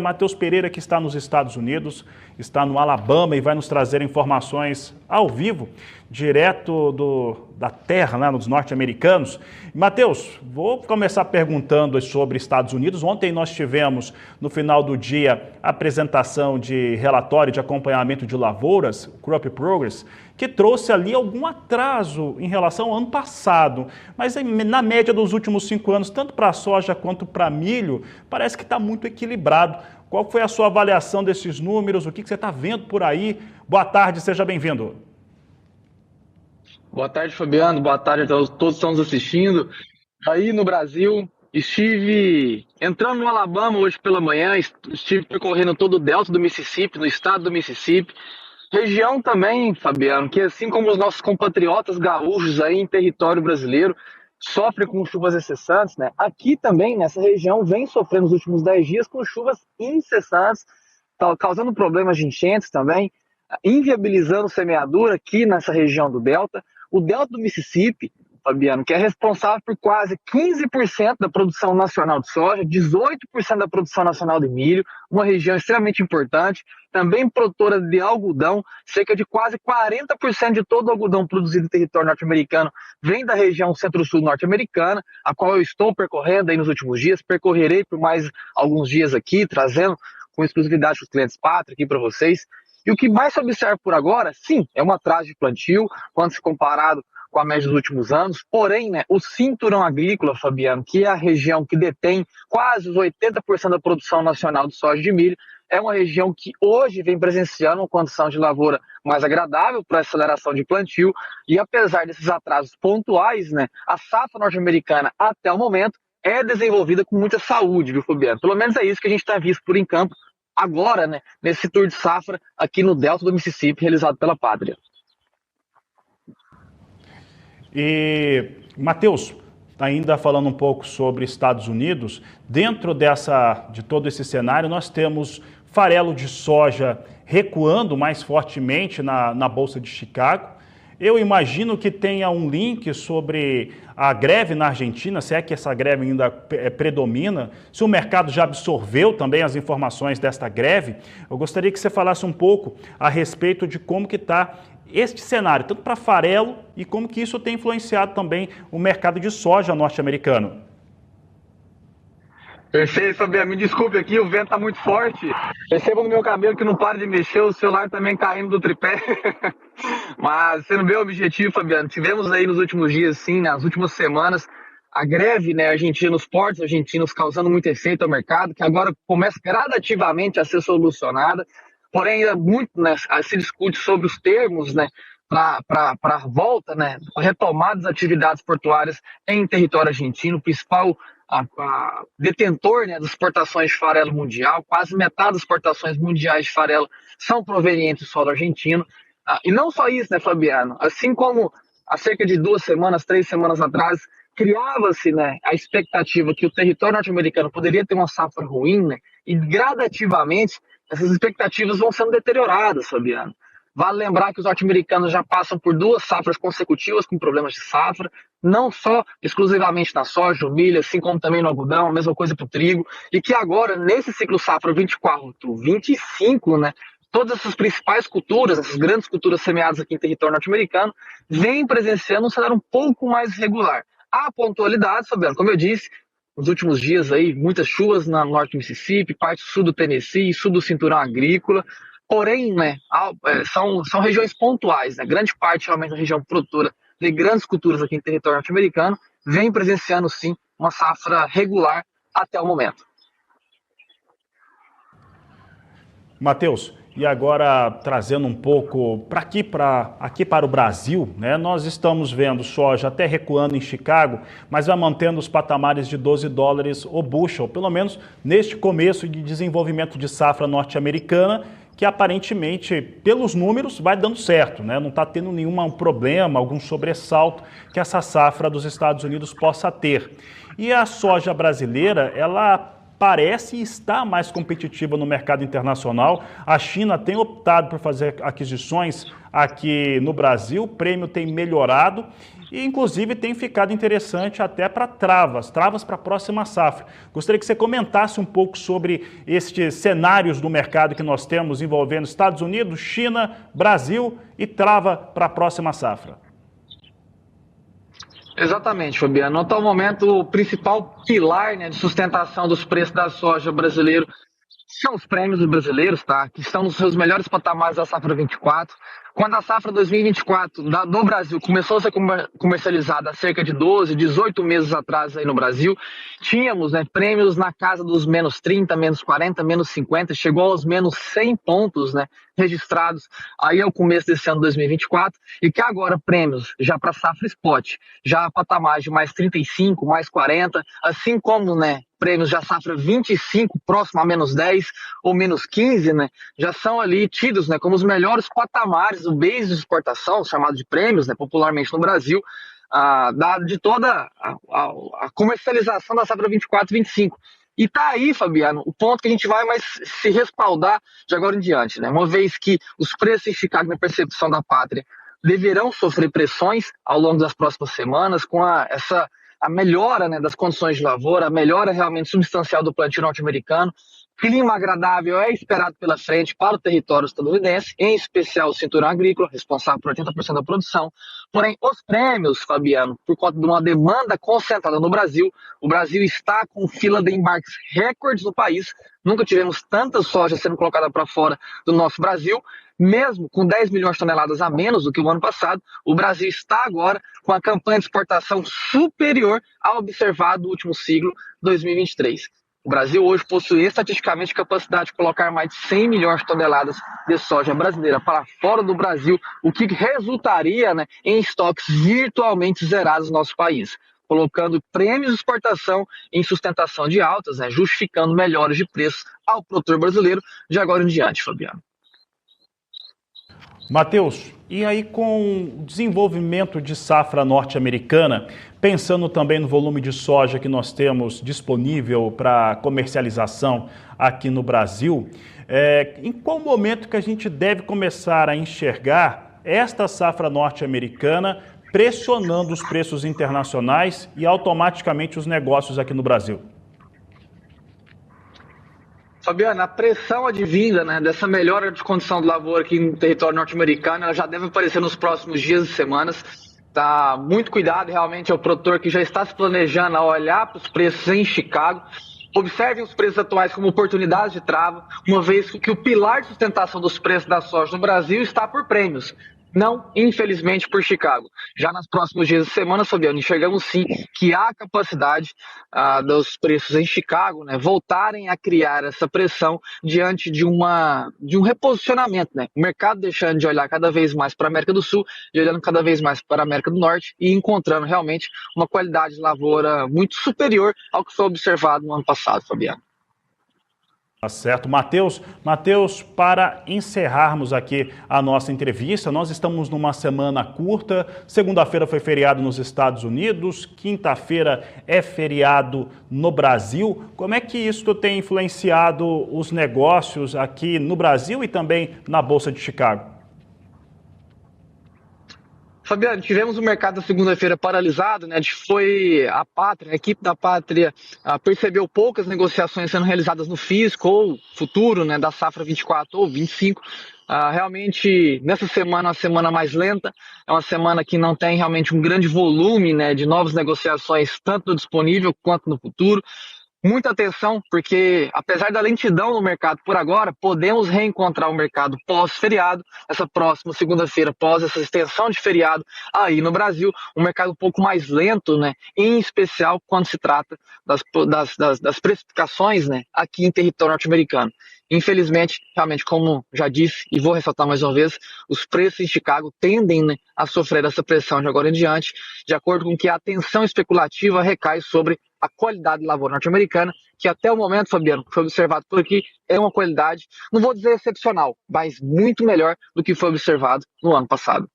Matheus Pereira, que está nos Estados Unidos, está no Alabama e vai nos trazer informações ao vivo, direto da terra, né, dos norte-americanos. Matheus, vou começar perguntando sobre Estados Unidos. Ontem nós tivemos, no final do dia, a apresentação de relatório de acompanhamento de lavouras, Crop Progress, que trouxe ali algum atraso em relação ao ano passado. Mas na média dos últimos 5 anos, tanto para a soja quanto para milho, parece que está muito equilibrado. Qual foi a sua avaliação desses números? O que você está vendo por aí? Boa tarde, seja bem-vindo. Boa tarde, Fabiano. Boa tarde a todos que estão nos assistindo. Aí no Brasil, estive entrando no Alabama hoje pela manhã, estive percorrendo todo o delta do Mississippi, no estado do Mississippi. Região também, Fabiano, que assim como os nossos compatriotas gaúchos aí em território brasileiro, sofre com chuvas incessantes, né? Aqui também, nessa região, vem sofrendo nos últimos 10 dias com chuvas incessantes, causando problemas de enchentes também, inviabilizando semeadura aqui nessa região do delta. O delta do Mississippi, Fabiano, que é responsável por quase 15% da produção nacional de soja, 18% da produção nacional de milho, uma região extremamente importante, também produtora de algodão, cerca de quase 40% de todo o algodão produzido em território norte-americano vem da região centro-sul norte-americana, a qual eu estou percorrendo aí nos últimos dias, percorrerei por mais alguns dias aqui, trazendo com exclusividade os clientes Pátria aqui para vocês. E o que mais se observa por agora, sim, é um atraso de plantio, quando se comparado com a média dos últimos anos. Porém, né, o cinturão agrícola, Fabiano, que é a região que detém quase os 80% da produção nacional de soja e de milho, é uma região que hoje vem presenciando uma condição de lavoura mais agradável para a aceleração de plantio. E apesar desses atrasos pontuais, né, a safra norte-americana, até o momento, é desenvolvida com muita saúde, viu, Fabiano? Pelo menos é isso que a gente tem visto por em campo agora, né, nesse tour de safra aqui no delta do Mississippi, realizado pela Pátria. E, Matheus, ainda falando um pouco sobre Estados Unidos, dentro de todo esse cenário, nós temos farelo de soja recuando mais fortemente na Bolsa de Chicago. Eu imagino que tenha um link sobre a greve na Argentina, se é que essa greve ainda predomina, se o mercado já absorveu também as informações desta greve. Eu gostaria que você falasse um pouco a respeito de como que está este cenário, tanto para farelo e como que isso tem influenciado também o mercado de soja norte-americano. Perfeito, Fabiano. Me desculpe aqui, o vento está muito forte. Percebam no meu cabelo que não para de mexer, o celular também caindo do tripé. Mas sendo bem objetivo, Fabiano, tivemos aí nos últimos dias, sim, nas últimas semanas, a greve, né, argentina, nos portos argentinos causando muito efeito ao mercado, que agora começa gradativamente a ser solucionada. Porém, ainda muito, né, se discute sobre os termos, né, para a volta, né, a retomada das atividades portuárias em território argentino. O principal detentor, né, das exportações de farelo mundial, quase metade das exportações mundiais de farelo são provenientes do solo argentino. E não só isso, né, Fabiano? Assim como há cerca de 2 semanas, 3 semanas atrás, criava-se, né, a expectativa que o território norte-americano poderia ter uma safra ruim, né, e gradativamente essas expectativas vão sendo deterioradas, Fabiano. Vale lembrar que os norte-americanos já passam por 2 safras consecutivas com problemas de safra, não só exclusivamente na soja, no milho, assim como também no algodão, a mesma coisa para o trigo, e que agora, nesse ciclo safra 24-25, né, todas essas principais culturas, essas grandes culturas semeadas aqui em território norte-americano, vêm presenciando um cenário um pouco mais regular. Há pontualidades, Fabiano, como eu disse, nos últimos dias aí, muitas chuvas no norte do Mississippi, parte sul do Tennessee, sul do cinturão agrícola. Porém, né, são regiões pontuais, né? Grande parte realmente da região produtora de grandes culturas aqui em território norte-americano vem presenciando, sim, uma safra regular até o momento. Matheus, e agora trazendo um pouco aqui para o Brasil, né? Nós estamos vendo soja até recuando em Chicago, mas vai mantendo os patamares de $12 o bushel, pelo menos neste começo de desenvolvimento de safra norte-americana, que aparentemente, pelos números, vai dando certo, né? Não está tendo nenhum problema, algum sobressalto que essa safra dos Estados Unidos possa ter. E a soja brasileira, ela parece estar mais competitiva no mercado internacional. A China tem optado por fazer aquisições aqui no Brasil, o prêmio tem melhorado e, inclusive, tem ficado interessante até para travas para a próxima safra. Gostaria que você comentasse um pouco sobre estes cenários do mercado que nós temos envolvendo Estados Unidos, China, Brasil e trava para a próxima safra. Exatamente, Fabiano. No atual momento, o principal pilar, né, de sustentação dos preços da soja brasileiro são os prêmios brasileiros, tá? Que estão nos seus melhores patamares da safra 24. Quando a safra 2024 do Brasil começou a ser comercializada há cerca de 12, 18 meses atrás aí no Brasil, tínhamos, né, prêmios na casa dos menos 30, menos 40, menos 50, chegou aos menos 100 pontos, né, registrados aí ao começo desse ano 2024, e que agora prêmios já para safra spot, já patamares de mais 35, mais 40, assim como, né, prêmios já safra 25, próximo a menos 10 ou menos 15, né, já são ali tidos, né, como os melhores patamares do base de exportação, chamado de prêmios, né, popularmente no Brasil, de toda a comercialização da safra 24 e 25. E tá aí, Fabiano, o ponto que a gente vai mais se respaldar de agora em diante, né? Uma vez que os preços em Chicago, na percepção da pátria, deverão sofrer pressões ao longo das próximas semanas, com a melhora, né, das condições de lavoura, a melhora realmente substancial do plantio norte-americano. Clima agradável é esperado pela frente para o território estadunidense, em especial o cinturão agrícola, responsável por 80% da produção. Porém, os prêmios, Fabiano, por conta de uma demanda concentrada no Brasil, o Brasil está com fila de embarques recordes no país. Nunca tivemos tanta soja sendo colocada para fora do nosso Brasil. Mesmo com 10 milhões de toneladas a menos do que o ano passado, o Brasil está agora com a campanha de exportação superior ao observado do último ciclo 2023. O Brasil hoje possui estatisticamente capacidade de colocar mais de 100 milhões de toneladas de soja brasileira para fora do Brasil, o que resultaria, né, em estoques virtualmente zerados no nosso país, colocando prêmios de exportação em sustentação de altas, né, justificando melhores de preços ao produtor brasileiro de agora em diante, Fabiano. Matheus, e aí com o desenvolvimento de safra norte-americana, pensando também no volume de soja que nós temos disponível para comercialização aqui no Brasil, em qual momento que a gente deve começar a enxergar esta safra norte-americana pressionando os preços internacionais e automaticamente os negócios aqui no Brasil? Fabiana, a pressão advinda, né, dessa melhora de condição de lavoura aqui no território norte-americano, ela já deve aparecer nos próximos dias e semanas. Tá muito cuidado, realmente, é o produtor que já está se planejando a olhar para os preços em Chicago. Observem os preços atuais como oportunidades de trava, uma vez que o pilar de sustentação dos preços da soja no Brasil está por prêmios. Não, infelizmente, por Chicago. Já nos próximos dias e semanas, Fabiano, enxergamos sim que há capacidade dos preços em Chicago, né, voltarem a criar essa pressão diante de um reposicionamento, né? O mercado deixando de olhar cada vez mais para a América do Sul e olhando cada vez mais para a América do Norte e encontrando realmente uma qualidade de lavoura muito superior ao que foi observado no ano passado, Fabiano. Tá certo. Matheus, para encerrarmos aqui a nossa entrevista, nós estamos numa semana curta, segunda-feira foi feriado nos Estados Unidos, quinta-feira é feriado no Brasil. Como é que isso tem influenciado os negócios aqui no Brasil e também na Bolsa de Chicago? Fabiano, tivemos o mercado na segunda-feira paralisado, né? A equipe da Pátria percebeu poucas negociações sendo realizadas no físico ou futuro, né, da safra 24 ou 25. Realmente, nessa semana, uma semana mais lenta, é uma semana que não tem realmente um grande volume, né, de novas negociações, tanto no disponível quanto no futuro. Muita atenção, porque apesar da lentidão no mercado por agora, podemos reencontrar o mercado pós-feriado, essa próxima segunda-feira, pós essa extensão de feriado aí no Brasil, um mercado um pouco mais lento, né? Em especial quando se trata das precificações, né, aqui em território norte-americano. Infelizmente, realmente, como já disse e vou ressaltar mais uma vez, os preços em Chicago tendem, né, a sofrer essa pressão de agora em diante, de acordo com que a atenção especulativa recai sobre a qualidade de lavoura norte-americana, que até o momento, Fabiano, que foi observado por aqui, é uma qualidade, não vou dizer excepcional, mas muito melhor do que foi observado no ano passado.